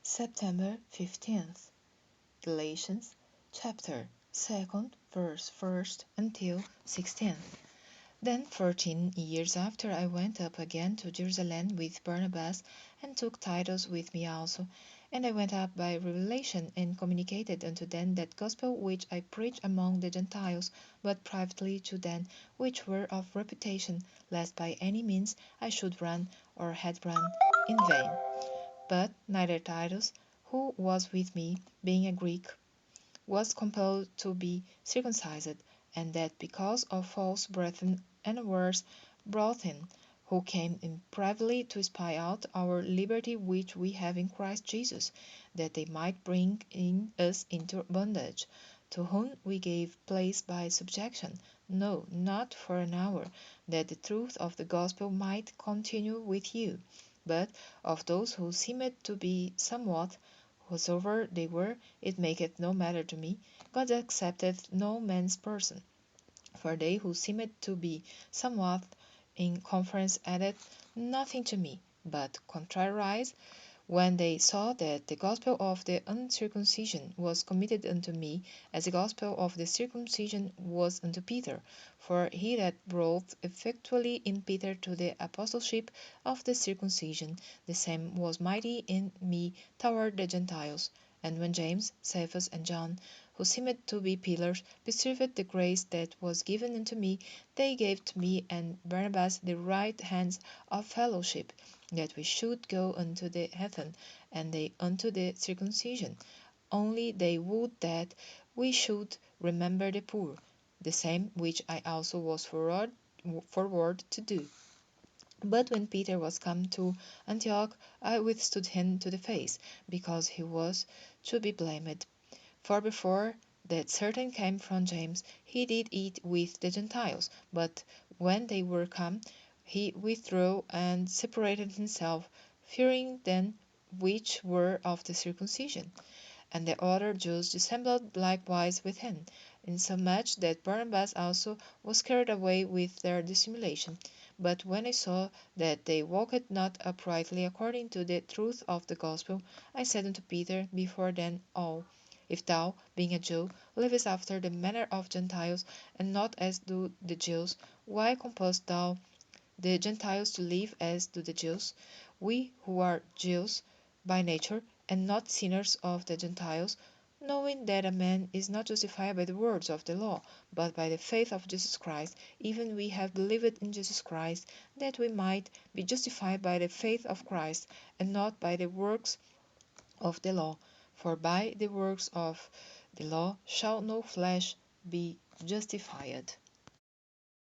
September 15th, Galatians chapter 2nd, verse 1st until 16th. Then 14 years after I went up again to Jerusalem with Barnabas, and took Titus with me also. And I went up by revelation, and communicated unto them that gospel which I preached among the Gentiles, but privately to them which were of reputation, lest by any means I should run, or had run, in vain. But neither Titus, who was with me, being a Greek, was compelled to be circumcised, and that because of false brethren and unawares brought in, who came in privately to spy out our liberty which we have in Christ Jesus, that they might bring in us into bondage, to whom we gave place by subjection, no, not for an hour, that the truth of the gospel might continue with you. But of those who seemed to be somewhat, whosoever they were, it maketh no matter to me. God accepteth no man's person. For they who seemed to be somewhat in conference added nothing to me, but contraried when they saw that the gospel of the uncircumcision was committed unto me, as the gospel of the circumcision was unto Peter. For he that brought effectually in Peter to the apostleship of the circumcision, the same was mighty in me toward the Gentiles. And when James, Cephas, and John, who seemed to be pillars, perceived the grace that was given unto me, they gave to me and Barnabas the right hands of fellowship, that we should go unto the heathen, and they unto the circumcision. Only they would that we should remember the poor, the same which I also was forward to do. But when Peter was come to Antioch, I withstood him to the face, because he was to be blamed. For before that certain came from James, he did eat with the Gentiles, but when they were come, he withdrew and separated himself, fearing them which were of the circumcision. And the other Jews dissembled likewise with him, insomuch that Barnabas also was carried away with their dissimulation. But when I saw that they walked not uprightly according to the truth of the gospel, I said unto Peter before them all, If thou, being a Jew, livest after the manner of Gentiles, and not as do the Jews, why compellest thou the Gentiles to live as do the Jews? We who are Jews by nature, and not sinners of the Gentiles, knowing that a man is not justified by the works of the law, but by the faith of Jesus Christ, even we have believed in Jesus Christ, that we might be justified by the faith of Christ, and not by the works of the law. For by the works of the law shall no flesh be justified.